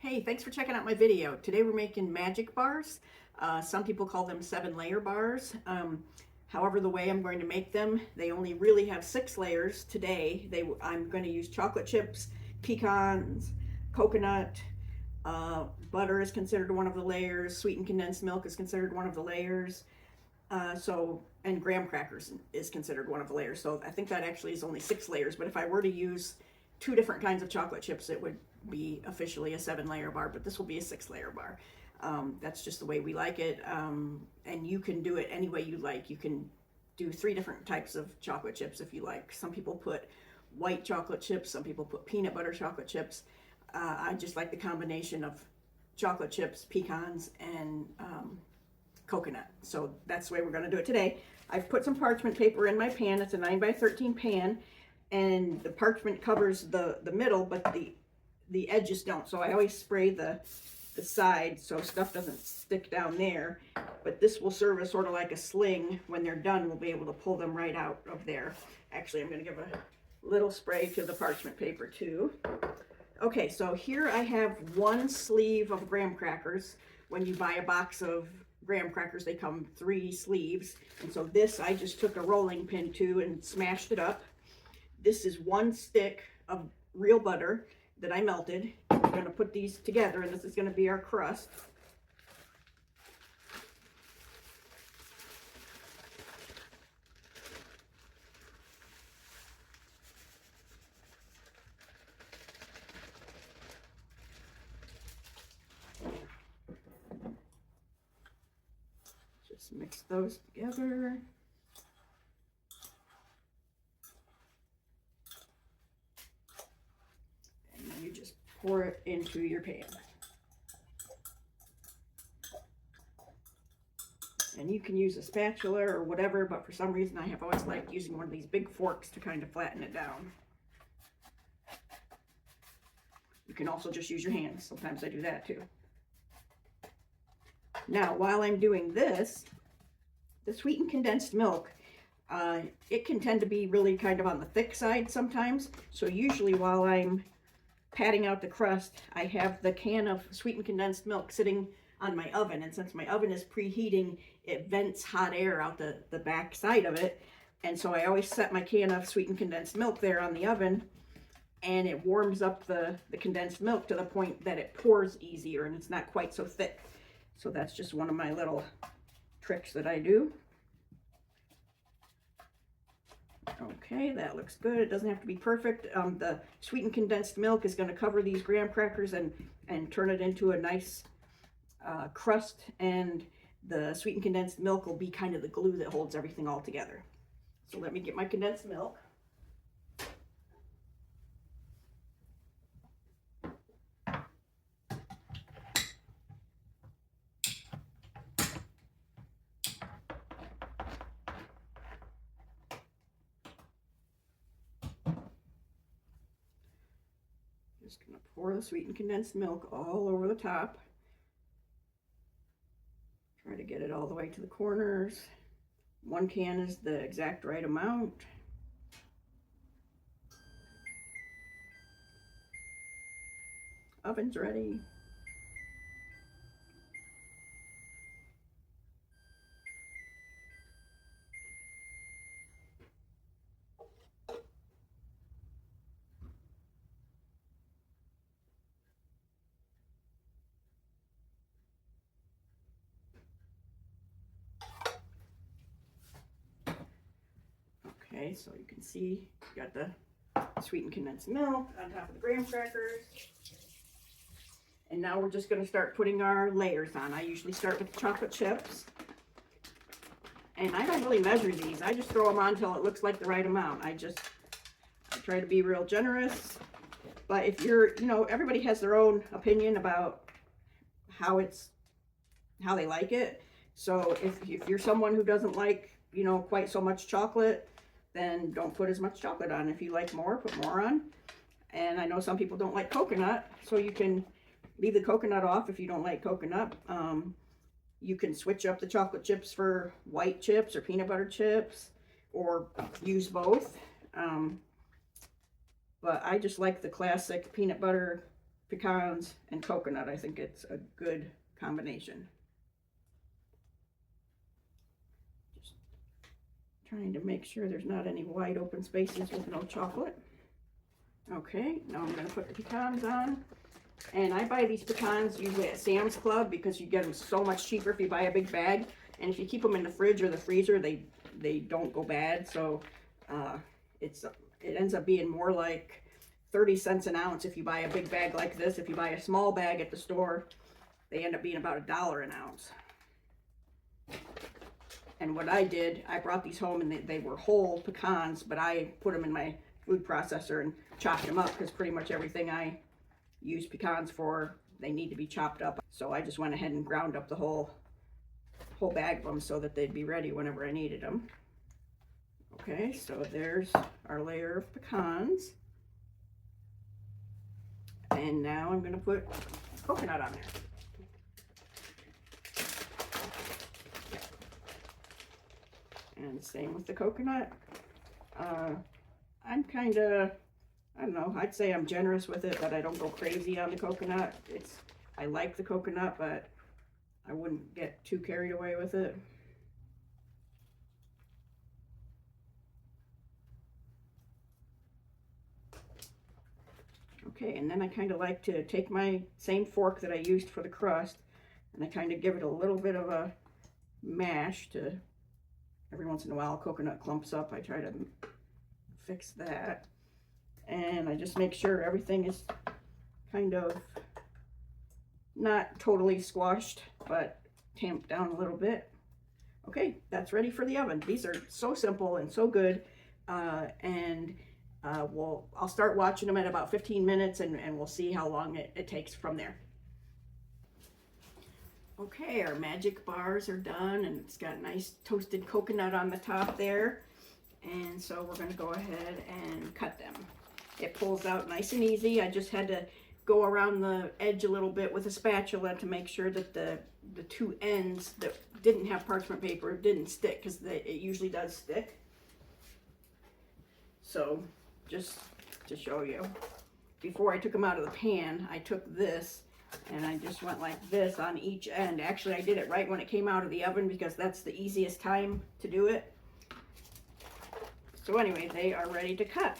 Hey, thanks for checking out my video. Today we're making magic bars. Some people call them 7-layer bars. However, the way I'm going to make them, they only really have 6 layers today. I'm going to use chocolate chips, pecans, coconut, butter is considered one of the layers, sweetened condensed milk is considered one of the layers, and graham crackers is considered one of the layers. So I think that actually is only 6 layers, but if I were to use 2 different kinds of chocolate chips, it would be officially a 7-layer bar, but this will be a 6-layer bar. That's just the way we like it, and you can do it any way you like. You can do 3 different types of chocolate chips if you like. Some people put white chocolate chips, some people put peanut butter chocolate chips. I just like the combination of chocolate chips, pecans, and coconut. So that's the way we're going to do it today. I've put some parchment paper in my pan. It's a 9 by 13 pan, and the parchment covers the middle, but the edges don't. So I always spray the side so stuff doesn't stick down there. But this will serve as sort of like a sling. When they're done, we'll be able to pull them right out of there. Actually, I'm going to give a little spray to the parchment paper too. Okay, so here I have 1 sleeve of graham crackers. When you buy a box of graham crackers, they come 3 sleeves. And so this I just took a rolling pin to and smashed it up. This is 1 stick of real butter that I melted. We're going to put these together, and this is going to be our crust. Just mix those together. You just pour it into your pan. And you can use a spatula or whatever, but for some reason I have always liked using one of these big forks to kind of flatten it down. You can also just use your hands. Sometimes I do that too. Now, while I'm doing this, the sweetened condensed milk, it can tend to be really kind of on the thick side sometimes. So usually while I'm patting out the crust, I have the can of sweetened condensed milk sitting on my oven, and since my oven is preheating, it vents hot air out the back side of it, and so I always set my can of sweetened condensed milk there on the oven, and it warms up the condensed milk to the point that it pours easier and it's not quite so thick. So that's just one of my little tricks that I do. Okay, that looks good. It doesn't have to be perfect. The sweetened condensed milk is going to cover these graham crackers and turn it into a nice crust, and the sweetened condensed milk will be kind of the glue that holds everything all together. So let me get my condensed milk. Just going to pour the sweetened condensed milk all over the top. Try to get it all the way to the corners. 1 can is the exact right amount. Oven's ready. Okay, so you can see you got the sweetened condensed milk on top of the graham crackers. And now we're just going to start putting our layers on. I usually start with chocolate chips. And I don't really measure these. I just throw them on until it looks like the right amount. I try to be real generous. But if you're, everybody has their own opinion about how they like it. So if you're someone who doesn't like, quite so much chocolate, then don't put as much chocolate on. If you like more, put more on. And I know some people don't like coconut, so you can leave the coconut off if you don't like coconut. You can switch up the chocolate chips for white chips or peanut butter chips, or use both. But I just like the classic peanut butter pecans and coconut. I think it's a good combination. Just trying to make sure there's not any wide open spaces with no chocolate. Okay, now I'm going to put the pecans on. And I buy these pecans usually at Sam's Club because you get them so much cheaper if you buy a big bag. And if you keep them in the fridge or the freezer, they don't go bad. So it ends up being more like 30 cents an ounce if you buy a big bag like this. If you buy a small bag at the store, they end up being about $1 an ounce. And what I did, I brought these home and they were whole pecans, but I put them in my food processor and chopped them up because pretty much everything I use pecans for, they need to be chopped up. So I just went ahead and ground up the whole bag of them so that they'd be ready whenever I needed them. Okay, so there's our layer of pecans. And now I'm going to put coconut on there. And same with the coconut. I'm kind of, I don't know, I'd say I'm generous with it, but I don't go crazy on the coconut. I like the coconut, but I wouldn't get too carried away with it. Okay, and then I kind of like to take my same fork that I used for the crust, and I kind of give it a little bit of a mash to, every once in a while coconut clumps up. I try to fix that. And I just make sure everything is kind of not totally squashed, but tamped down a little bit. Okay, that's ready for the oven. These are so simple and so good. I'll start watching them at about 15 minutes and we'll see how long it takes from there. Okay, our magic bars are done and it's got nice toasted coconut on the top there. And so we're going to go ahead and cut them. It pulls out nice and easy. I just had to go around the edge a little bit with a spatula to make sure that the two ends that didn't have parchment paper didn't stick, because it usually does stick. So just to show you, before I took them out of the pan, I took this and I just went like this on each end. Actually, I did it right when it came out of the oven because that's the easiest time to do it. So anyway, they are ready to cut.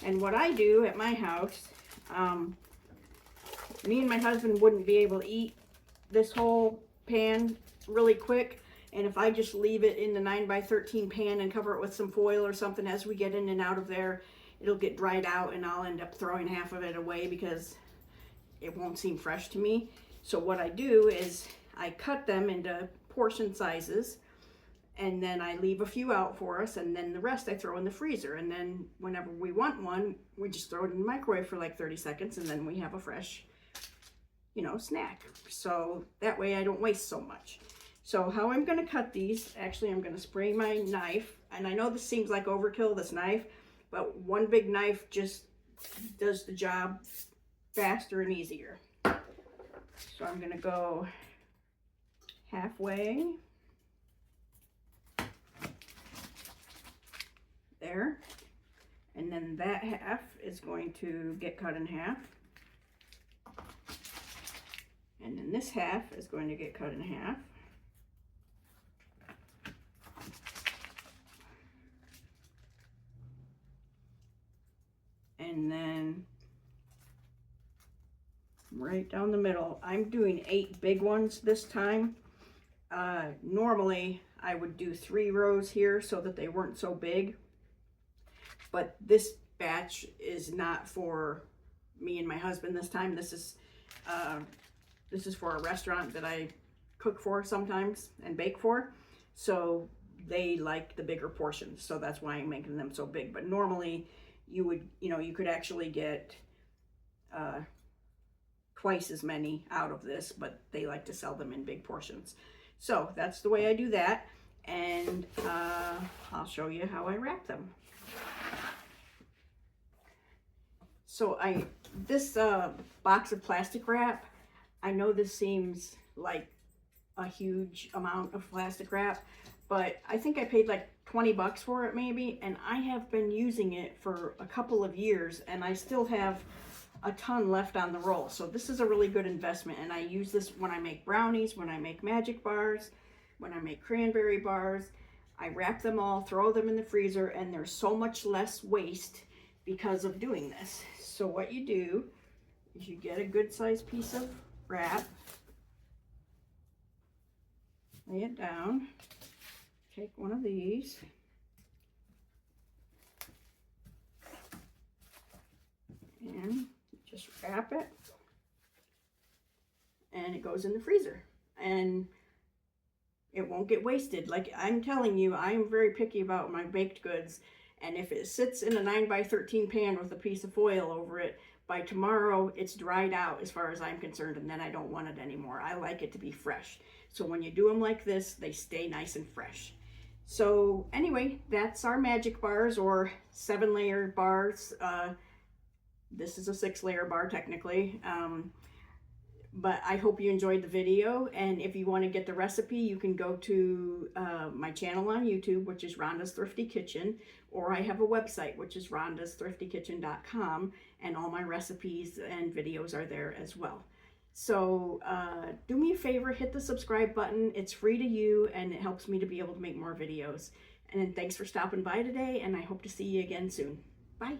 And what I do at my house, me and my husband wouldn't be able to eat this whole pan really quick. And if I just leave it in the 9x13 pan and cover it with some foil or something, as we get in and out of there, it'll get dried out and I'll end up throwing half of it away because it won't seem fresh to me. So what I do is I cut them into portion sizes, and then I leave a few out for us, and then the rest I throw in the freezer. And then whenever we want one, we just throw it in the microwave for like 30 seconds, and then we have a fresh, snack. So that way I don't waste so much. So how I'm going to cut these, actually I'm going to spray my knife. And I know this seems like overkill, this knife, but one big knife just does the job faster and easier. So I'm going to go halfway. There, and then that half is going to get cut in half, and then this half is going to get cut in half, and then right down the middle. I'm doing 8 big ones this time. Normally I would do 3 rows here so that they weren't so big. But this batch is not for me and my husband this time. This is for a restaurant that I cook for sometimes and bake for. So they like the bigger portions. So that's why I'm making them so big. But normally you could actually get twice as many out of this, but they like to sell them in big portions. So that's the way I do that. And I'll show you how I wrap them. So this box of plastic wrap, I know this seems like a huge amount of plastic wrap, but I think I paid like 20 bucks for it maybe, and I have been using it for a couple of years, and I still have a ton left on the roll. So this is a really good investment, and I use this when I make brownies, when I make magic bars, when I make cranberry bars. I wrap them all, throw them in the freezer, and there's so much less waste because of doing this. So what you do is you get a good sized piece of wrap, lay it down, take one of these, and just wrap it, and it goes in the freezer, and it won't get wasted. Like I'm telling you, I am very picky about my baked goods, and if it sits in a 9x13 pan with a piece of foil over it, by tomorrow it's dried out as far as I'm concerned, and then I don't want it anymore. I like it to be fresh. So when you do them like this, they stay nice and fresh. So anyway, that's our magic bars, or 7-layer bars. This is a 6-layer bar technically, but I hope you enjoyed the video, and if you want to get the recipe, you can go to my channel on YouTube, which is Rhonda's Thrifty Kitchen, or I have a website, which is rhondasthriftykitchen.com, and all my recipes and videos are there as well. So do me a favor, hit the subscribe button. It's free to you, and it helps me to be able to make more videos. And thanks for stopping by today, and I hope to see you again soon. Bye.